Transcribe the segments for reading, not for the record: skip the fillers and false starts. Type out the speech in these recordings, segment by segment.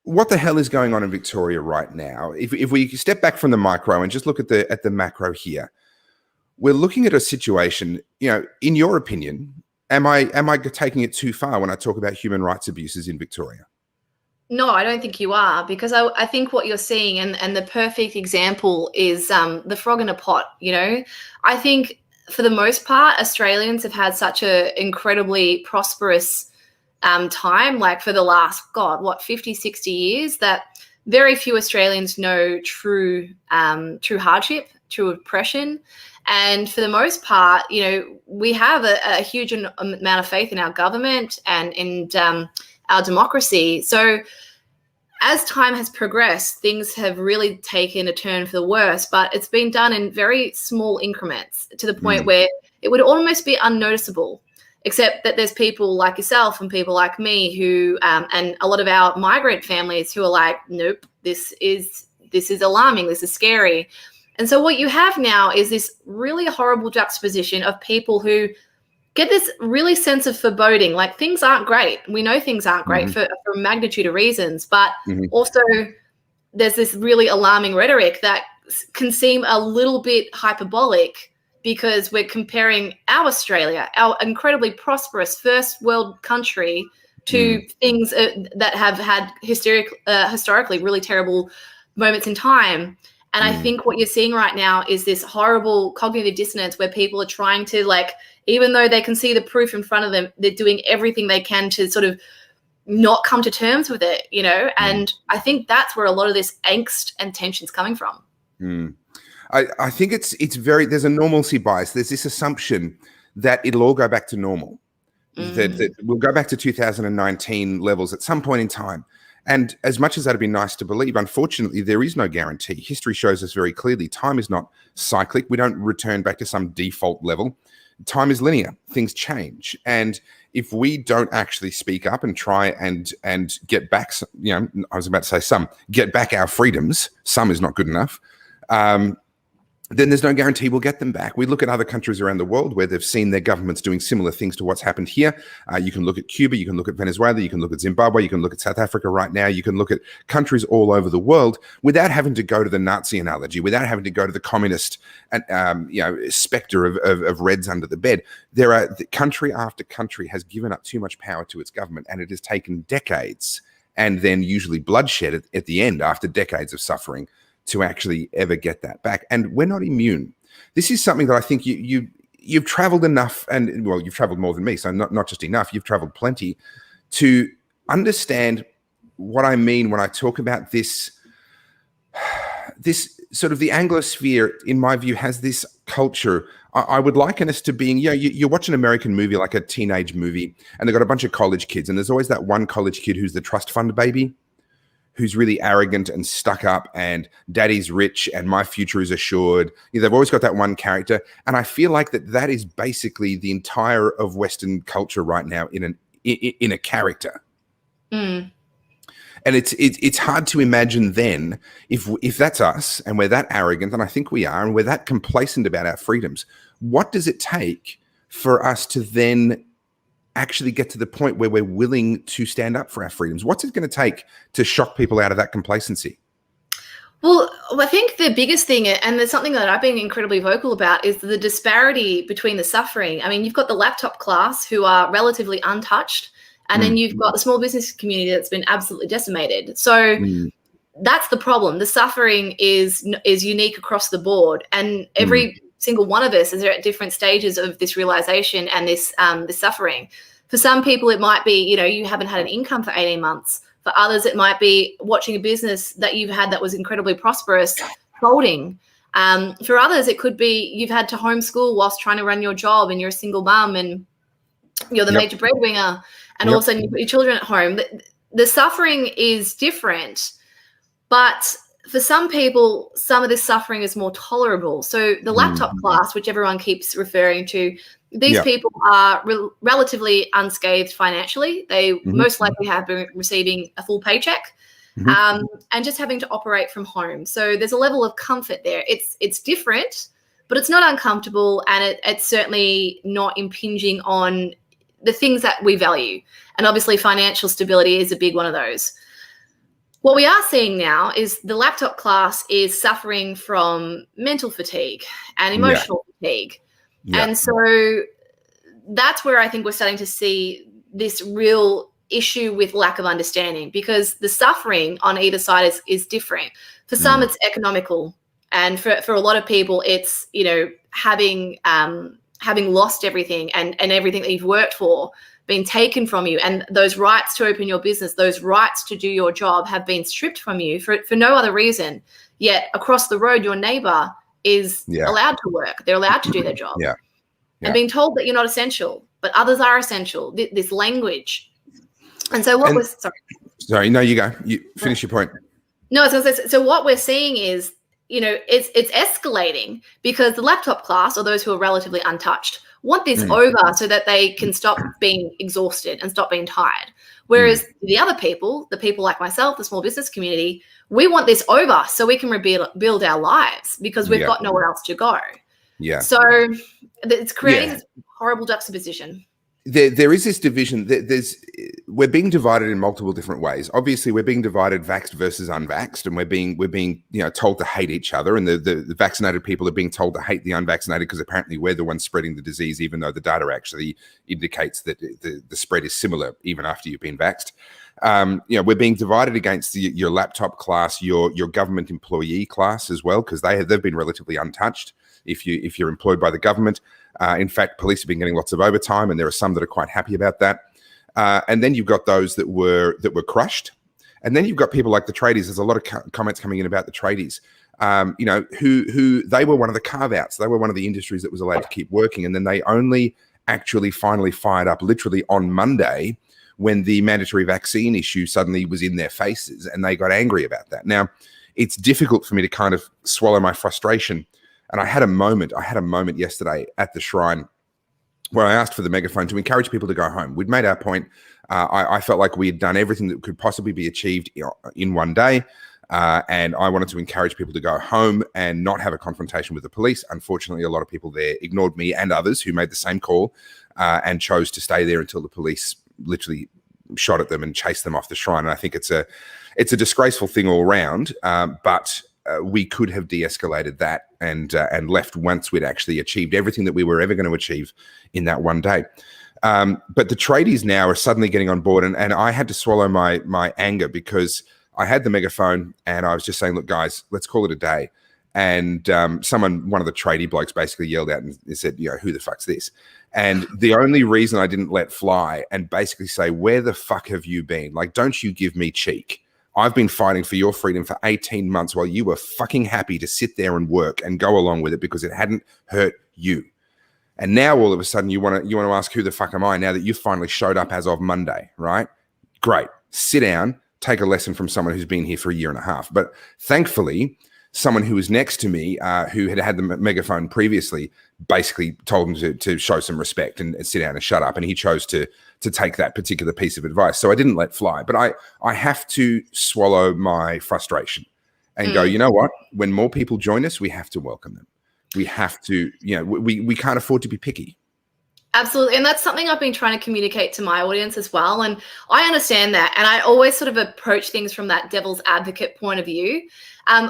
what the hell is going on in Victoria right now? If we step back from the micro and just look at the macro here, we're looking at a situation, in your opinion, am I taking it too far when I talk about human rights abuses in Victoria? No, I don't think you are, because I think what you're seeing, and the perfect example is the frog in a pot. I think for the most part, Australians have had such an incredibly prosperous time, like for the last, 50, 60 years, that very few Australians know true hardship, true oppression. And for the most part, we have a huge amount of faith in our government and in our democracy. So as time has progressed, things have really taken a turn for the worse, but it's been done in very small increments to the point where it would almost be unnoticeable, except that there's people like yourself and people like me who, and a lot of our migrant families who are like, nope, this is alarming, this is scary. And so what you have now is this really horrible juxtaposition of people who get this really sense of foreboding, like things aren't great. We know things aren't great for a magnitude of reasons, but also there's this really alarming rhetoric that can seem a little bit hyperbolic because we're comparing our Australia, our incredibly prosperous first world country, to things that have had historically really terrible moments in time. And I think what you're seeing right now is this horrible cognitive dissonance where people are trying to, even though they can see the proof in front of them, they're doing everything they can to sort of not come to terms with it, And I think that's where a lot of this angst and tension's coming from. I think there's a normalcy bias. There's this assumption that it'll all go back to normal, that we'll go back to 2019 levels at some point in time. And as much as that'd be nice to believe, unfortunately, there is no guarantee. History shows us very clearly time is not cyclic. We don't return back to some default level. Time is linear. Things change. And if we don't actually speak up and try and get back, I was about to say get back our freedoms, some is not good enough, then there's no guarantee we'll get them back. We look at other countries around the world where they've seen their governments doing similar things to what's happened here. You can look at Cuba, you can look at Venezuela, you can look at Zimbabwe, you can look at South Africa right now, you can look at countries all over the world without having to go to the Nazi analogy, without having to go to the communist specter of Reds under the bed. Country after country has given up too much power to its government, and it has taken decades and then usually bloodshed at the end after decades of suffering to actually ever get that back. And we're not immune. This is something that I think you've traveled enough, and well, you've traveled more than me, so not just enough, you've traveled plenty to understand what I mean when I talk about this sort of the Anglosphere, in my view, has this culture. I would liken us to being, you watch an American movie, like a teenage movie, and they've got a bunch of college kids, and there's always that one college kid who's the trust fund baby, who's really arrogant and stuck up and daddy's rich and my future is assured. They've always got that one character. And I feel like that is basically the entire of Western culture right now in a character. And it's hard to imagine then if that's us and we're that arrogant, and I think we are, and we're that complacent about our freedoms, what does it take for us to then actually get to the point where we're willing to stand up for our freedoms? What's it going to take to shock people out of that complacency? Well, I think the biggest thing, and there's something that I've been incredibly vocal about, is the disparity between the suffering. I mean, you've got the laptop class who are relatively untouched, and then you've got the small business community that's been absolutely decimated. So that's the problem. The suffering is unique across the board, and every single one of us is at different stages of this realization and this suffering. For some people, it might be, you haven't had an income for 18 months. For others, it might be watching a business that you've had that was incredibly prosperous folding. For others, it could be you've had to homeschool whilst trying to run your job and you're a single mum and you're the major breadwinner, and all of a sudden you've got your children at home. The suffering is different, but for some people, some of this suffering is more tolerable. So the laptop class, which everyone keeps referring to, these people are relatively unscathed financially. They most likely have been receiving a full paycheck and just having to operate from home. So there's a level of comfort there. It's different, but it's not uncomfortable, and it's certainly not impinging on the things that we value. And obviously financial stability is a big one of those. What we are seeing now is the laptop class is suffering from mental fatigue and emotional fatigue. And so that's where I think we're starting to see this real issue with lack of understanding, because the suffering on either side is different. For some, it's economical. And for a lot of people, it's, having lost everything and everything that you've worked for been taken from you, and those rights to open your business, those rights to do your job have been stripped from you for no other reason. Yet across the road, your neighbor is allowed to work. They're allowed to do their job. And being told that you're not essential, but others are essential, this language. And so what was, sorry, no, you go. You finish your point. No, I was going to say, so what we're seeing is, it's escalating because the laptop class, or those who are relatively untouched, want this over so that they can stop being exhausted and stop being tired. Whereas the other people, the people like myself, the small business community, we want this over so we can rebuild our lives because we've got nowhere else to go. So it's creating this horrible juxtaposition. There is this division. We're being divided in multiple different ways. Obviously, we're being divided vaxxed versus unvaxxed, and we're being told to hate each other. And the vaccinated people are being told to hate the unvaccinated because apparently we're the ones spreading the disease, even though the data actually indicates that the spread is similar even after you've been vaxxed. We're being divided against your laptop class, your government employee class as well, because they've been relatively untouched. If you're employed by the government. In fact, police have been getting lots of overtime, and there are some that are quite happy about that. And then you've got those that were crushed. And then you've got people like the tradies. There's a lot of comments coming in about the tradies, who they were one of the carve-outs. They were one of the industries that was allowed to keep working. And then they only actually finally fired up literally on Monday when the mandatory vaccine issue suddenly was in their faces, and they got angry about that. Now, it's difficult for me to kind of swallow my frustration. And I had a moment yesterday at the Shrine where I asked for the megaphone to encourage people to go home. We'd made our point. I felt like we had done everything that could possibly be achieved in one day. And I wanted to encourage people to go home and not have a confrontation with the police. Unfortunately, a lot of people there ignored me and others who made the same call and chose to stay there until the police literally shot at them and chased them off the Shrine. And I think it's a disgraceful thing all around, but we could have de-escalated that and left once we'd actually achieved everything that we were ever going to achieve in that one day. But the tradies now are suddenly getting on board, and I had to swallow my anger because I had the megaphone and I was just saying, look, guys, let's call it a day. And one of the tradie blokes basically yelled out and said, who the fuck's this? And the only reason I didn't let fly and basically say, where the fuck have you been? Like, don't you give me cheek. I've been fighting for your freedom for 18 months while you were fucking happy to sit there and work and go along with it because it hadn't hurt you. And now all of a sudden you want to ask who the fuck am I now that you've finally showed up as of Monday, right? Great. Sit down, take a lesson from someone who's been here for a year and a half. But thankfully, someone who was next to me, who had the megaphone previously, basically told him to show some respect and sit down and shut up. And he chose to take that particular piece of advice. So I didn't let fly. But I have to swallow my frustration and go, you know what? When more people join us, we have to welcome them. We have to, we can't afford to be picky. Absolutely. And that's something I've been trying to communicate to my audience as well. And I understand that. And I always sort of approach things from that devil's advocate point of view,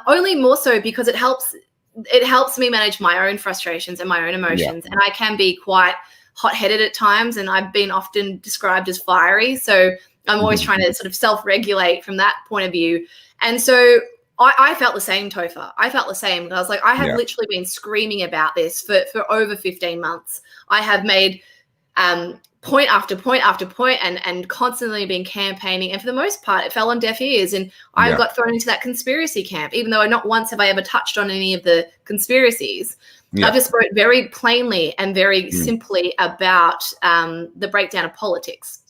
only more so because it helps me manage my own frustrations and my own emotions. And I can be quite hot-headed at times, and I've been often described as fiery. So I'm always trying to sort of self-regulate from that point of view. And so I felt the same, Topher. I felt the same. I was like, I have literally been screaming about this for over 15 months. I have made point after point after point and constantly been campaigning. And for the most part, it fell on deaf ears. And I got thrown into that conspiracy camp, even though not once have I ever touched on any of the conspiracies. I've just wrote very plainly and very simply about the breakdown of politics.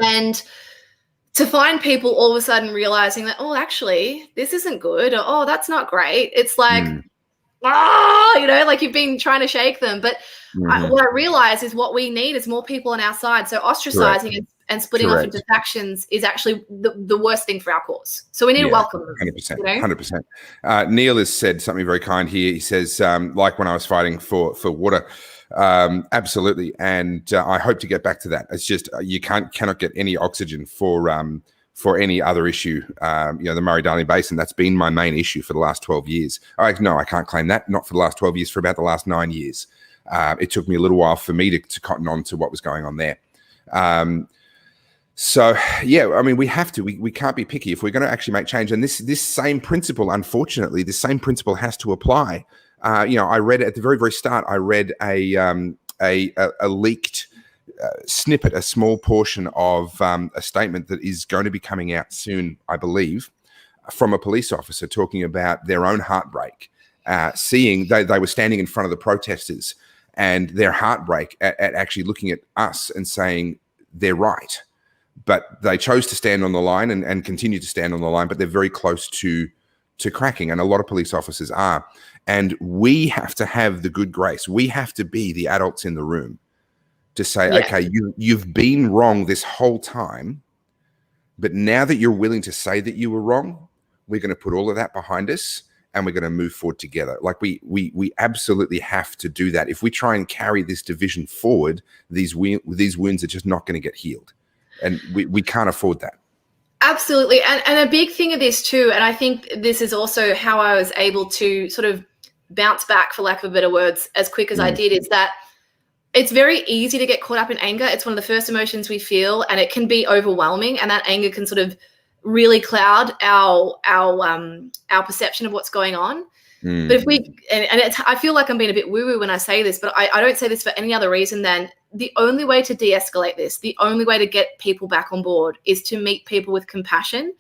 And to find people all of a sudden realizing that, oh, actually, this isn't good, or, oh, that's not great. It's like, like you've been trying to shake them. But what I realize is what we need is more people on our side. So ostracizing and splitting off into factions is actually the worst thing for our cause. So we need to welcome them. 100%. Neil has said something very kind here. He says, like when I was fighting for water, absolutely. And I hope to get back to that. It's just you cannot get any oxygen for for any other issue. The Murray-Darling Basin, that's been my main issue for the last 12 years. No, I can't claim that. Not for the last 12 years, for about the last 9 years. It took me a little while for me to cotton on to what was going on there. So, yeah, I mean, we have to. We can't be picky if we're going to actually make change. And this same principle, unfortunately, this same principle has to apply. I read at the very, very start, I read a leaked snippet, a small portion of a statement that is going to be coming out soon, I believe, from a police officer talking about their own heartbreak, seeing they were standing in front of the protesters and their heartbreak at actually looking at us and saying they're right. But they chose to stand on the line and continue to stand on the line, but they're very close to cracking, and a lot of police officers are. And we have to have the good grace. We have to be the adults in the room to say, okay, you've been wrong this whole time, but now that you're willing to say that you were wrong, we're going to put all of that behind us and we're going to move forward together. Like we absolutely have to do that. If we try and carry this division forward, these wounds are just not going to get healed, and we can't afford that. Absolutely. And a big thing of this too, and I think this is also how I was able to sort of bounce back, for lack of better words, as quick as I did, is that it's very easy to get caught up in anger. It's one of the first emotions we feel, and it can be overwhelming, and that anger can sort of really cloud our perception of what's going on. But if we, I feel like I'm being a bit woo-woo when I say this, but I don't say this for any other reason than the only way to de-escalate this, the only way to get people back on board is to meet people with compassion